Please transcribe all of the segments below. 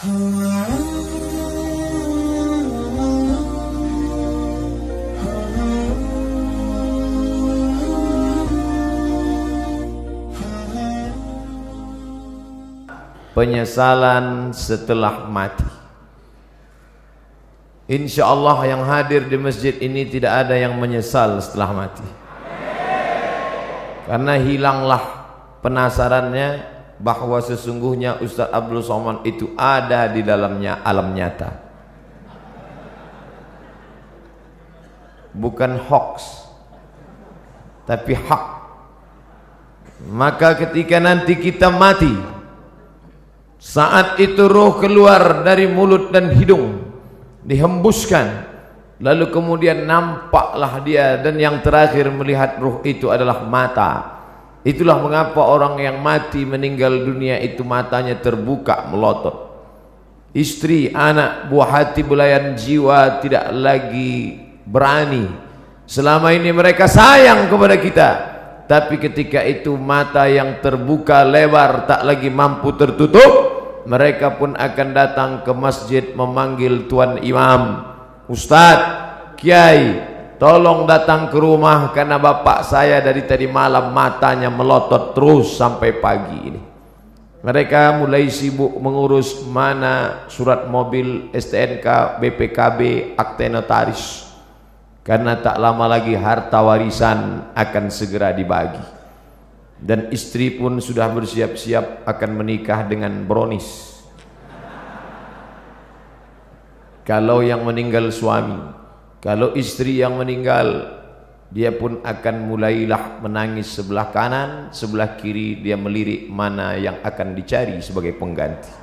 Penyesalan setelah mati. Insya Allah yang hadir di masjid ini tidak ada yang menyesal setelah mati, karena hilanglah penasarannya bahwa sesungguhnya Ustaz Abdul Somad itu ada di dalamnya alam nyata, bukan hoax tapi hak. Maka ketika nanti kita mati, saat itu roh keluar dari mulut dan hidung, dihembuskan, lalu kemudian nampaklah dia, dan yang terakhir melihat roh itu adalah mata. Itulah mengapa orang yang mati meninggal dunia itu matanya terbuka melotot. Istri, anak, buah hati, belayan jiwa tidak lagi berani. Selama ini mereka sayang kepada kita, tapi ketika itu mata yang terbuka lebar tak lagi mampu tertutup, mereka pun akan datang ke masjid memanggil tuan imam, Ustadz, Kiai, tolong datang ke rumah karena bapak saya dari tadi malam matanya melotot terus sampai pagi ini. Mereka mulai sibuk mengurus mana surat mobil, STNK, BPKB, akte notaris, karena tak lama lagi harta warisan akan segera dibagi. Dan istri pun sudah bersiap-siap akan menikah dengan Bronis. Kalau yang meninggal suami, kalau istri yang meninggal, dia pun akan mulailah menangis sebelah kanan, sebelah kiri dia melirik mana yang akan dicari sebagai pengganti.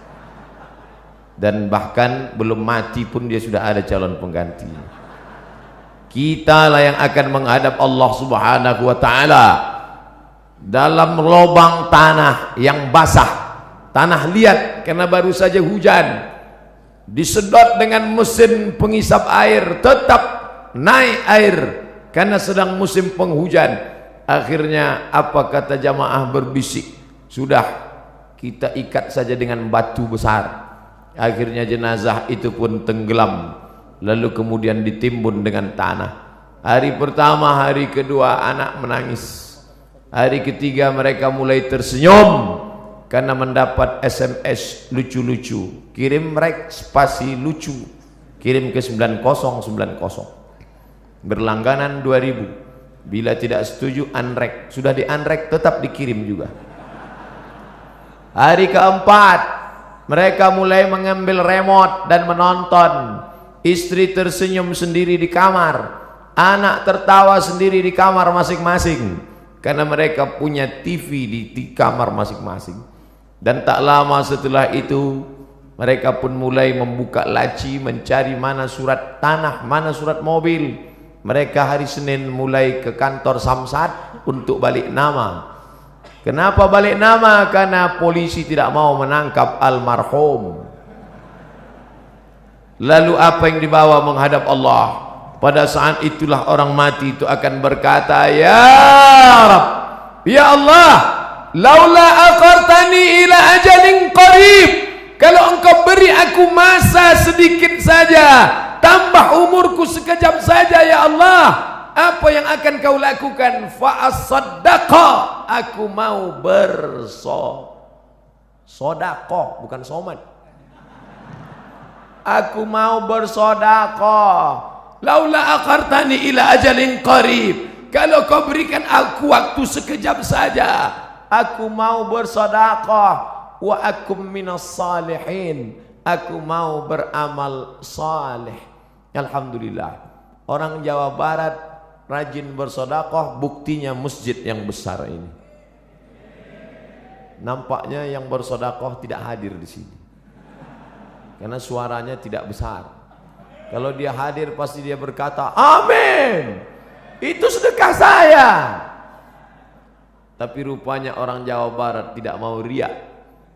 Dan bahkan belum mati pun dia sudah ada calon pengganti. Kita lah yang akan menghadap Allah Subhanahu wa ta'ala dalam lubang tanah yang basah, tanah liat karena baru saja hujan, disedot dengan mesin pengisap air, tetap naik air karena sedang musim penghujan. Akhirnya apa kata jamaah berbisik, sudah kita ikat saja dengan batu besar. Akhirnya jenazah itu pun tenggelam, lalu kemudian ditimbun dengan tanah. Hari pertama, hari kedua anak menangis, hari ketiga mereka mulai tersenyum karena mendapat SMS lucu-lucu. Kirim rek spasi lucu, kirim ke 9090, berlangganan 2000. Bila tidak setuju unrek, sudah di unrek tetap dikirim juga. Hari keempat mereka mulai mengambil remote dan menonton. Istri tersenyum sendiri di kamar, anak tertawa sendiri di kamar masing-masing, karena mereka punya TV di kamar masing-masing. Dan tak lama setelah itu mereka pun mulai membuka laci mencari mana surat tanah, mana surat mobil. Mereka hari Senin mulai ke kantor Samsat untuk balik nama. Kenapa balik nama? Karena polisi tidak mau menangkap almarhum. Lalu apa yang dibawa menghadap Allah? Pada saat itulah orang mati itu akan berkata, ya Rabb, ya Allah, laula akhartani ila ajalin qarib, kalau engkau beri aku masa sedikit saja, tambah umurku sekejap saja ya Allah, apa yang akan kau lakukan? Fa as-saddaqa, aku mau bersodaqah, bukan somat, aku mau bersedekah. Laula akhartani ila ajalin qarib, kalau kau berikan aku waktu sekejap saja, aku mau bersedekah. Wa akum minas salihin, aku mau beramal saleh. Alhamdulillah, orang Jawa Barat rajin bersedekah, buktinya masjid yang besar ini. Nampaknya yang bersedekah tidak hadir di sini karena suaranya tidak besar. Kalau dia hadir pasti dia berkata, amin, itu sedekah saya. Tapi rupanya orang Jawa Barat tidak mau riak.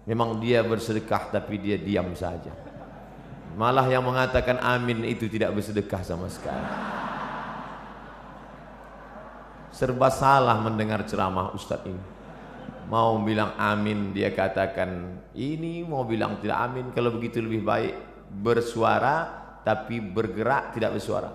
Memang dia bersedekah tapi dia diam saja. Malah yang mengatakan amin itu tidak bersedekah sama sekali. Serba salah mendengar ceramah Ustadz ini. Mau bilang amin, dia katakan ini, mau bilang tidak amin. Kalau begitu lebih baik bersuara tapi bergerak, tidak bersuara.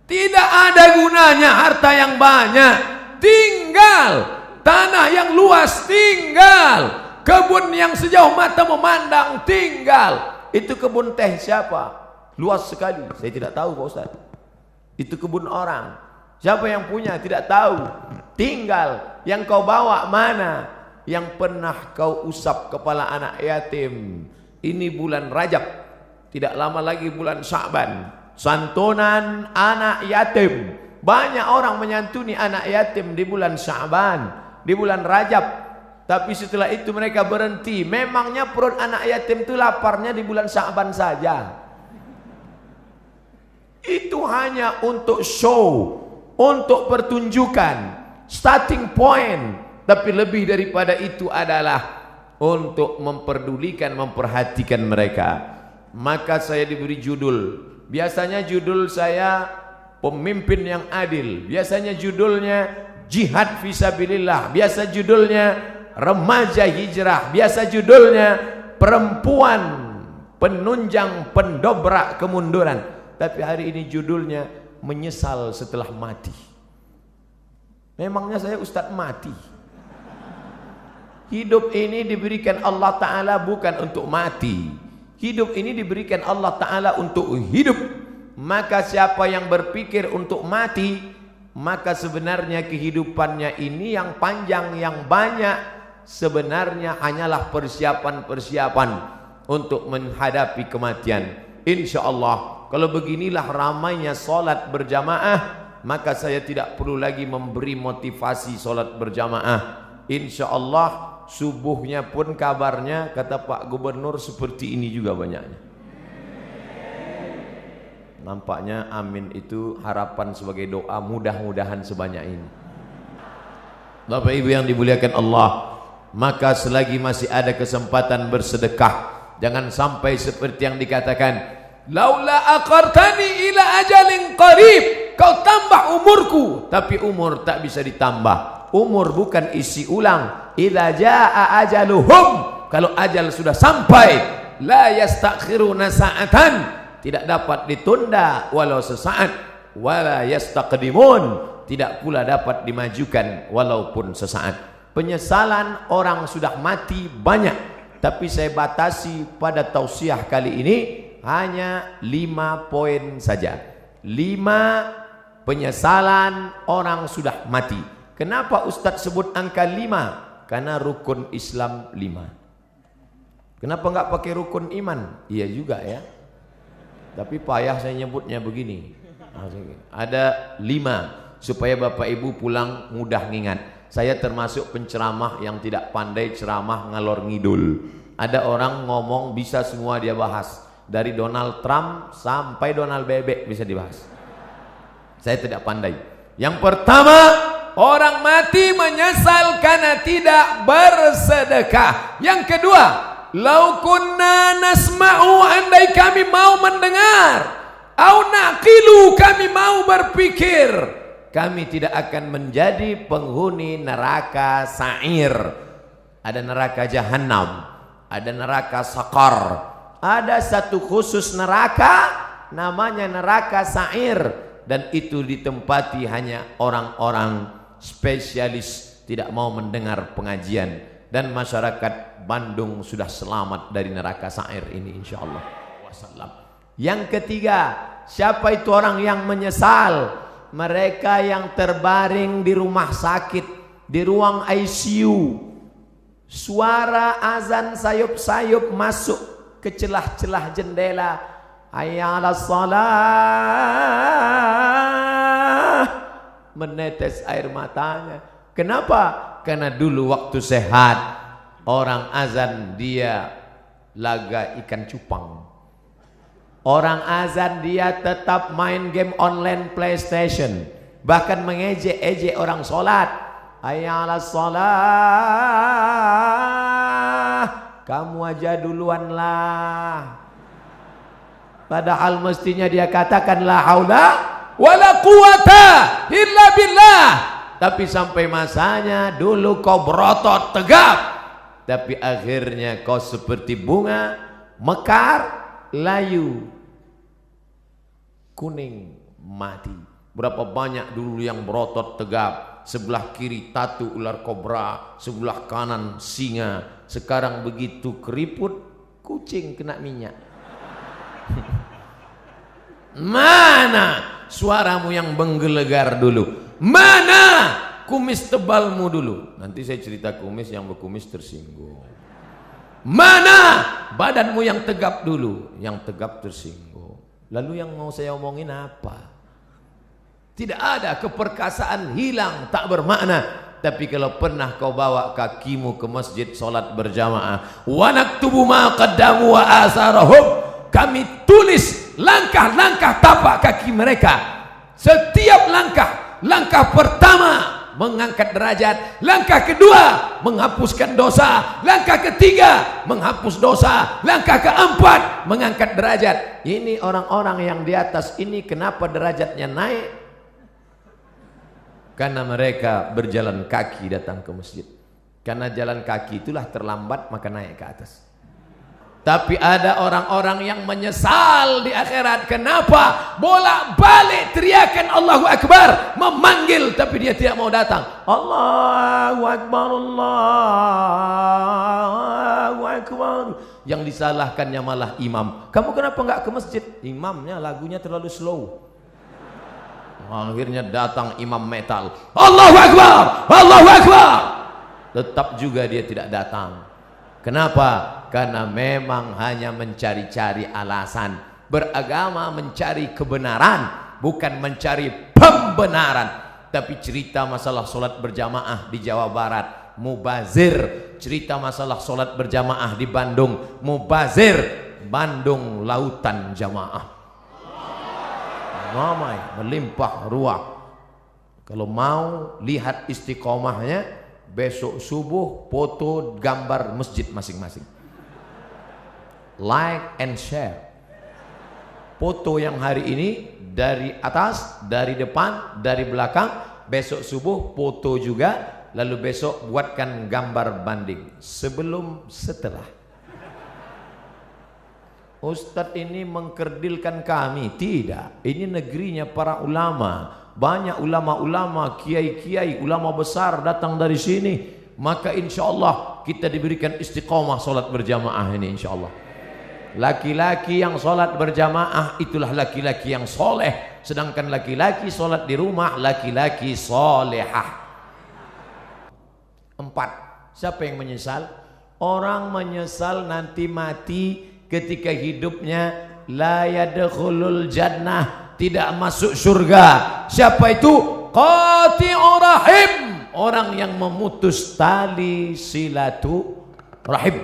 Tidak ada gunanya harta yang banyak, tinggal tanah yang luas, tinggal kebun yang sejauh mata memandang, tinggal. Itu kebun teh siapa? Luas sekali, saya tidak tahu Pak Ustaz. Itu kebun orang, siapa yang punya tidak tahu. Tinggal yang kau bawa mana? Yang pernah kau usap kepala anak yatim. Ini bulan Rajab, tidak lama lagi bulan Sya'ban, santunan anak yatim. Banyak orang menyantuni anak yatim di bulan Sya'ban, di bulan Rajab. Tapi setelah itu mereka berhenti. Memangnya perut anak yatim itu laparnya di bulan Sya'ban saja. Itu hanya untuk show, untuk pertunjukan, starting point. Tapi lebih daripada itu adalah untuk memperdulikan, memperhatikan mereka. Maka saya diberi judul. Biasanya judul saya pemimpin yang adil. Biasanya judulnya jihad fisabilillah. Biasa judulnya remaja hijrah. Biasa judulnya perempuan penunjang pendobrak kemunduran. Tapi hari ini judulnya menyesal setelah mati. Memangnya saya ustadz mati? Hidup ini diberikan Allah Ta'ala bukan untuk mati. Hidup ini diberikan Allah Ta'ala untuk hidup. Maka siapa yang berpikir untuk mati, maka sebenarnya kehidupannya ini yang panjang, yang banyak, sebenarnya hanyalah persiapan-persiapan untuk menghadapi kematian. Insya Allah, kalau beginilah ramainya solat berjamaah, maka saya tidak perlu lagi memberi motivasi solat berjamaah. Insya Allah subuhnya pun kabarnya kata Pak Gubernur seperti ini juga banyaknya. Nampaknya amin itu harapan sebagai doa, mudah-mudahan sebanyak ini. Bapak Ibu yang dimuliakan Allah, maka selagi masih ada kesempatan bersedekah, jangan sampai seperti yang dikatakan, laula aqartani ila ajalin qarib, kau tambah umurku, tapi umur tak bisa ditambah. Umur bukan isi ulang. Idza jaa ajaluhum, kalau ajal sudah sampai, la yastakhiruna sa'atan, tidak dapat ditunda walau sesaat, wala yastaqdimun, tidak pula dapat dimajukan walaupun sesaat. Penyesalan orang sudah mati banyak, tapi saya batasi pada tausiah kali ini hanya 5 poin saja. 5 penyesalan orang sudah mati. Kenapa Ustadz sebut angka 5? Karena rukun Islam 5. Kenapa enggak pakai rukun iman? Iya juga ya. Tapi payah saya nyebutnya begini. Ada 5 supaya Bapak Ibu pulang mudah ngingat. Saya termasuk penceramah yang tidak pandai ceramah ngalor ngidul. Ada orang ngomong bisa semua dia bahas. Dari Donald Trump sampai Donald Bebek bisa dibahas. Saya tidak pandai. Yang pertama, orang mati menyesal karena tidak bersedekah. Yang kedua, lau kunna nasma'u, andai kami mau mendengar, au naqilu, kami mau berpikir, kami tidak akan menjadi penghuni neraka sa'ir. Ada neraka jahanam, ada neraka sakar, ada satu khusus neraka namanya neraka sa'ir, dan itu ditempati hanya orang-orang spesialis, tidak mau mendengar pengajian. Dan masyarakat Bandung sudah selamat dari neraka sa'ir ini insyaallah. Yang ketiga, siapa itu orang yang menyesal? Mereka yang terbaring di rumah sakit, di ruang ICU, suara azan sayup-sayup masuk ke celah-celah jendela, hayya 'alas shalah, menetes air matanya. Kenapa? Karena dulu waktu sehat orang azan dia laga ikan cupang. Orang azan dia tetap main game online PlayStation, bahkan mengejek-ejek orang sholat. Hayya 'alas shalah, kamu aja duluan lah. Padahal mestinya dia katakan la haula wala quwata illa billah. Tapi sampai masanya dulu kau berotot tegap, tapi akhirnya kau seperti bunga mekar, layu, kuning, mati. Berapa banyak dulu yang berotot tegap, sebelah kiri tatu ular kobra, sebelah kanan singa. Sekarang begitu keriput, kucing kena minyak. Mana suaramu yang menggelegar dulu? Mana kumis tebalmu dulu? Nanti saya cerita kumis, yang berkumis tersinggung. Mana badanmu yang tegap dulu? Yang tegap tersinggung. Lalu yang mau saya omongin apa? Tidak ada, keperkasaan hilang, tak bermakna. Tapi kalau pernah kau bawa kakimu ke masjid solat berjamaah, wa naktubu ma qaddamu wa asarahum, kami tulis langkah-langkah tapak kaki mereka. Setiap langkah, langkah pertama mengangkat derajat, langkah kedua menghapuskan dosa, langkah ketiga menghapus dosa, langkah keempat mengangkat derajat. Ini orang-orang yang di atas ini kenapa derajatnya naik? Karena mereka berjalan kaki datang ke masjid. Karena jalan kaki itulah terlambat, maka naik ke atas. Tapi ada orang-orang yang menyesal di akhirat. Kenapa? Bolak-balik teriakan Allahu Akbar, memanggil, tapi dia tidak mau datang. Allahu Akbar, Allahu Akbar. Yang disalahkannya malah imam. Kamu kenapa enggak ke masjid? Imamnya lagunya terlalu slow. Akhirnya datang imam metal, Allahu Akbar, Allahu Akbar. Tetap juga dia tidak datang. Kenapa? Karena memang hanya mencari-cari alasan. Beragama mencari kebenaran, bukan mencari pembenaran. Tapi cerita masalah solat berjamaah di Jawa Barat, mubazir. Cerita masalah solat berjamaah di Bandung, mubazir. Bandung lautan jamaah, ramai, melimpah ruah. Kalau mau lihat istiqomahnya, besok subuh foto gambar masjid masing-masing, like and share. Foto yang hari ini dari atas, dari depan, dari belakang. Besok subuh foto juga. Lalu besok buatkan gambar banding sebelum setelah. Ustadz ini mengkerdilkan kami. Tidak, ini negerinya para ulama. Banyak ulama-ulama, kiai-kiai, ulama besar datang dari sini. Maka insya Allah kita diberikan istiqomah solat berjamaah ini, insya Allah. Laki-laki yang solat berjamaah itulah laki-laki yang soleh. Sedangkan laki-laki solat di rumah, laki-laki solehah. 4. Siapa yang menyesal? Orang menyesal nanti mati ketika hidupnya la yadkhulul jannah, tidak masuk surga. Siapa itu? Qati'ur rahim, orang yang memutus tali silaturahim.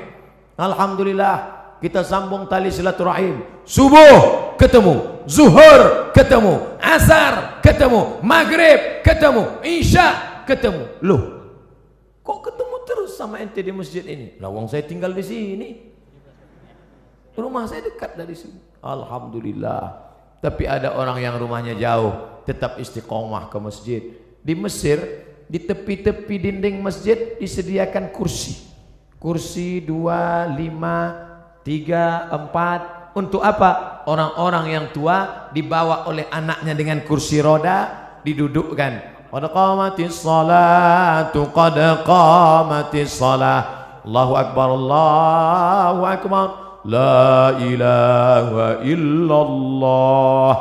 Alhamdulillah kita sambung tali silaturahim. Subuh ketemu, zuhur ketemu, asar ketemu, maghrib ketemu, isya ketemu. Loh, kok ketemu terus sama ente di masjid ini? Lah wong saya tinggal di sini. Rumah saya dekat dari sini. Alhamdulillah. Tapi ada orang yang rumahnya jauh, tetap istiqomah ke masjid. Di Mesir, di tepi-tepi dinding masjid disediakan kursi. Kursi 2, 5, 3, 4. Untuk apa? Orang-orang yang tua dibawa oleh anaknya dengan kursi roda, didudukkan. Qad qamatis salatu, qad qamatis salah. Allahu Akbar, Allahu Akbar. La ilaha illallah.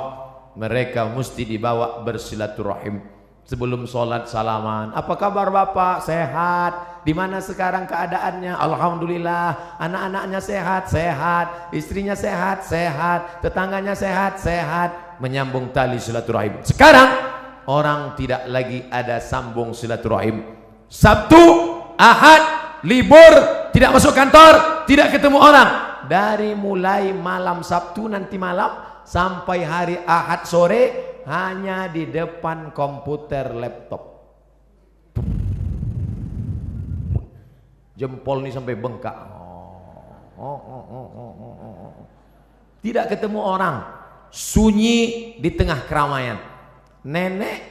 Mereka mesti dibawa bersilaturahim. Sebelum sholat salaman, apa kabar bapak? Sehat. Di mana sekarang keadaannya? Alhamdulillah. Anak-anaknya sehat, sehat. Istrinya sehat, sehat. Tetangganya sehat, sehat. Menyambung tali silaturahim. Sekarang orang tidak lagi ada sambung silaturahim. Sabtu, Ahad, libur, tidak masuk kantor, tidak ketemu orang. Dari mulai malam Sabtu nanti malam sampai hari Ahad sore hanya di depan komputer laptop. Jempol ini sampai bengkak. Tidak ketemu orang. Sunyi di tengah keramaian. Nenek,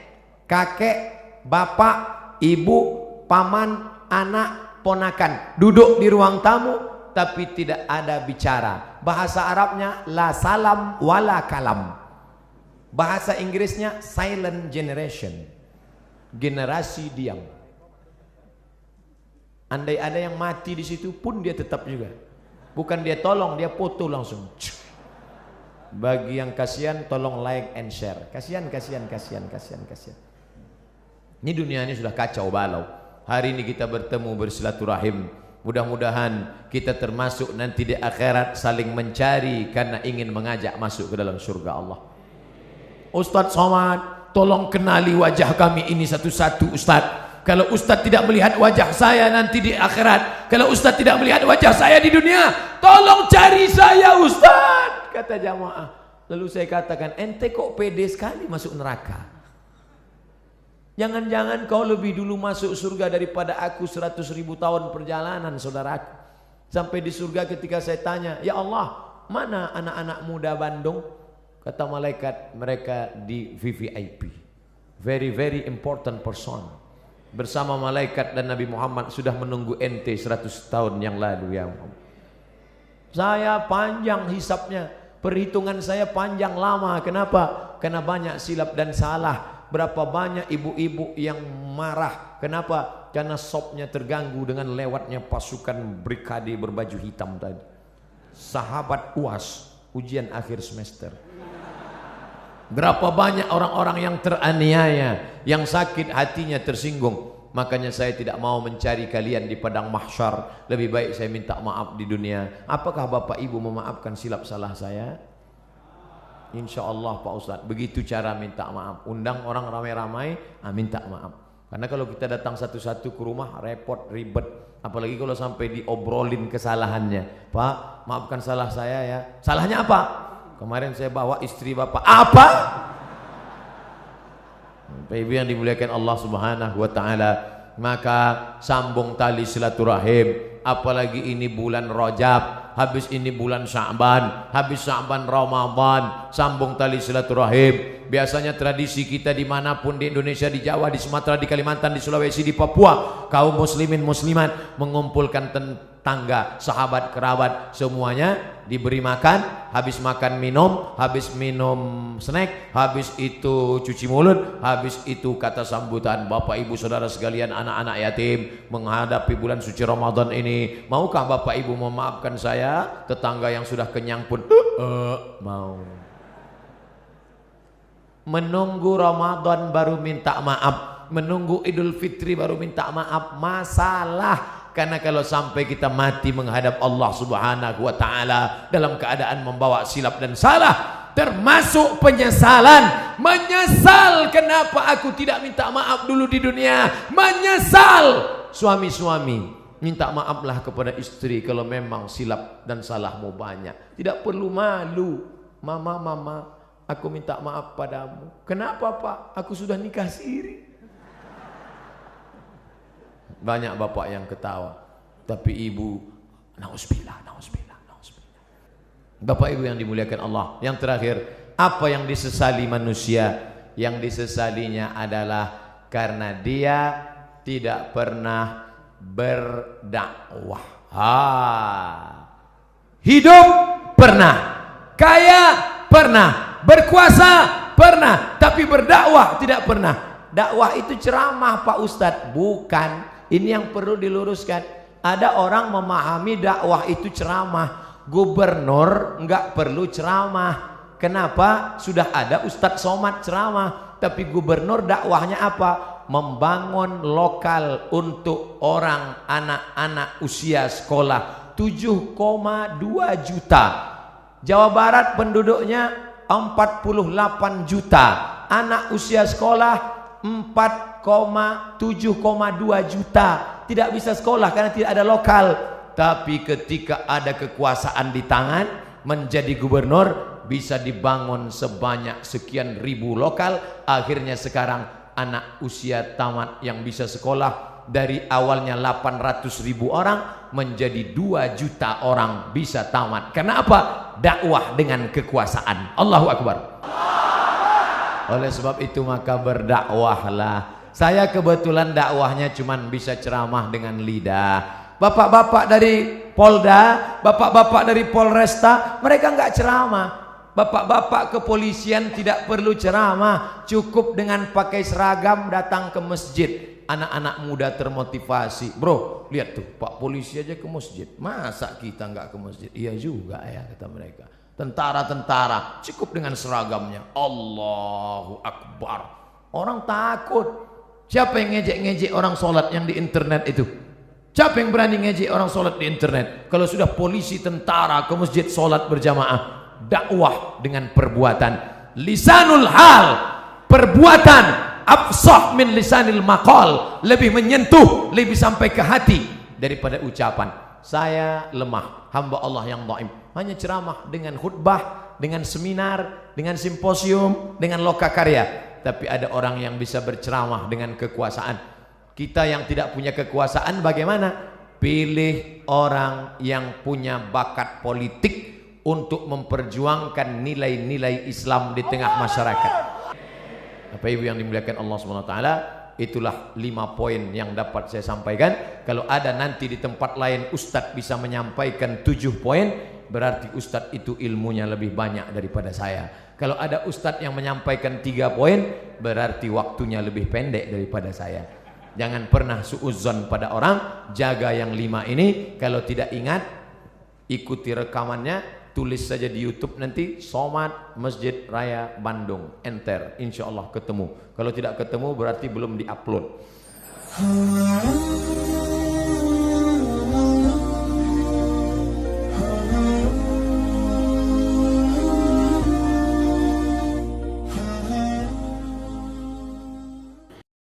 kakek, bapak, ibu, paman, anak, ponakan duduk di ruang tamu tapi tidak ada bicara. Bahasa Arabnya la salam wala kalam. Bahasa Inggrisnya silent generation, generasi diam. Andai ada yang mati di situ pun dia tetap juga. Bukan dia tolong, dia foto langsung. Bagi yang kasihan tolong like and share. Kasihan. Ini dunia ini sudah kacau balau. Hari ini kita bertemu bersilaturahim. Mudah-mudahan kita termasuk nanti di akhirat saling mencari karena ingin mengajak masuk ke dalam surga Allah. Ustadz Somad, tolong kenali wajah kami ini satu-satu Ustadz. Kalau Ustadz tidak melihat wajah saya nanti di akhirat, kalau Ustadz tidak melihat wajah saya di dunia, tolong cari saya Ustadz, kata jamaah. Lalu saya katakan, ente kok pede sekali masuk neraka? Jangan-jangan kau lebih dulu masuk surga daripada aku 100.000 tahun perjalanan saudaraku. Sampai di surga ketika saya tanya, ya Allah, mana anak-anak muda Bandung? Kata malaikat, mereka di VVIP, very very important person. Bersama malaikat dan Nabi Muhammad sudah menunggu ente 100 tahun yang lalu ya Muhammad. Saya panjang hisapnya, perhitungan saya panjang lama. Kenapa? Karena banyak silap dan salah. Berapa banyak ibu-ibu yang marah. Kenapa? Karena sopnya terganggu dengan lewatnya pasukan brigade berbaju hitam tadi. Sahabat UAS, ujian akhir semester. Berapa banyak orang-orang yang teraniaya, yang sakit hatinya tersinggung. Makanya saya tidak mau mencari kalian di padang mahsyar. Lebih baik saya minta maaf di dunia. Apakah Bapak Ibu memaafkan silap salah saya? Insya Allah Pak Ustadz. Begitu cara minta maaf. Undang orang ramai-ramai, minta maaf. Karena kalau kita datang satu-satu ke rumah repot, ribet. Apalagi kalau sampai diobrolin kesalahannya. Pak, maafkan salah saya ya. Salahnya apa? Kemarin saya bawa istri Bapak. Apa? Bapak Ibu yang dimuliakan Allah Subhanahu wa taala, maka sambung tali silaturahim. Apalagi ini bulan Rajab, habis ini bulan Sya'ban, habis Sya'ban Ramadan, sambung tali silaturahim. Biasanya tradisi kita dimanapun di Indonesia, di Jawa, di Sumatera, di Kalimantan, di Sulawesi, di Papua, kaum muslimin muslimat mengumpulkan tetangga, sahabat, kerabat, semuanya diberi makan. Habis makan minum, habis minum snack, habis itu cuci mulut, habis itu kata sambutan. Bapak Ibu saudara sekalian, anak-anak yatim menghadapi bulan suci Ramadan ini, maukah Bapak Ibu memaafkan saya? Tetangga yang sudah kenyang pun mau. Menunggu Ramadan baru minta maaf, menunggu Idul Fitri baru minta maaf, masalah. Karena kalau sampai kita mati menghadap Allah Subhanahu wa taala dalam keadaan membawa silap dan salah, termasuk penyesalan. Menyesal kenapa aku tidak minta maaf dulu di dunia. Menyesal. Suami-suami, minta maaflah kepada istri kalau memang silap dan salahmu banyak. Tidak perlu malu. Mama, aku minta maaf padamu. Kenapa Pak? Aku sudah nikah siri. Banyak bapak yang ketawa, tapi ibu, nauzubillah. Bapak Ibu yang dimuliakan Allah, yang terakhir, apa yang disesali manusia? Yang disesalinya adalah karena dia tidak pernah berdakwah. Hidup pernah, kaya pernah, berkuasa pernah, tapi berdakwah tidak pernah. Dakwah itu ceramah Pak Ustadz, bukan. Ini yang perlu diluruskan. Ada orang memahami dakwah itu ceramah. Gubernur enggak perlu ceramah. Kenapa? Sudah ada Ustadz Somad ceramah. Tapi gubernur dakwahnya apa? Membangun lokal untuk orang anak-anak usia sekolah. 7,2 juta. Jawa Barat penduduknya 48 juta. Anak usia sekolah 7,2 juta. Tidak bisa sekolah karena tidak ada lokal. Tapi ketika ada kekuasaan di tangan, menjadi gubernur, bisa dibangun sebanyak sekian ribu lokal. Akhirnya sekarang anak usia tamat yang bisa sekolah dari awalnya 800.000 orang menjadi 2 juta orang bisa tamat. Karena apa? Dakwah dengan kekuasaan. Allahu Akbar. Oleh sebab itu maka berdakwahlah. Saya kebetulan dakwahnya cuman bisa ceramah dengan lidah. Bapak-bapak dari Polda, bapak-bapak dari Polresta, mereka nggak ceramah. Bapak-bapak kepolisian tidak perlu ceramah, cukup dengan pakai seragam datang ke masjid. Anak-anak muda termotivasi. Bro, lihat tuh, Pak polisi aja ke masjid, masa kita nggak ke masjid? Iya juga ya, kata mereka. Tentara-tentara cukup dengan seragamnya. Allahu Akbar. Orang takut. Siapa yang ngejek-ngejek orang sholat yang di internet itu? Siapa yang berani ngejek orang sholat di internet? Kalau sudah polisi tentara ke masjid sholat berjamaah. Dakwah dengan perbuatan. Lisanul hal, perbuatan afsah min lisanil maqal, lebih menyentuh, lebih sampai ke hati daripada ucapan. Saya lemah, hamba Allah yang dhaif. Hanya ceramah dengan khutbah, dengan seminar, dengan simposium, dengan lokakarya. Tapi ada orang yang bisa berceramah dengan kekuasaan. Kita yang tidak punya kekuasaan bagaimana? Pilih orang yang punya bakat politik untuk memperjuangkan nilai-nilai Islam di tengah masyarakat. Bapak Ibu yang dimuliakan Allah SWT, itulah 5 poin yang dapat saya sampaikan. Kalau ada nanti di tempat lain Ustadz bisa menyampaikan 7 poin, berarti Ustadz itu ilmunya lebih banyak daripada saya. Kalau ada Ustadz yang menyampaikan 3 poin, berarti waktunya lebih pendek daripada saya. Jangan pernah suudzon pada orang. Jaga yang 5 ini. Kalau tidak ingat, ikuti rekamannya, tulis saja di YouTube nanti Somad Masjid Raya Bandung, enter, insya Allah ketemu. Kalau tidak ketemu berarti belum diupload.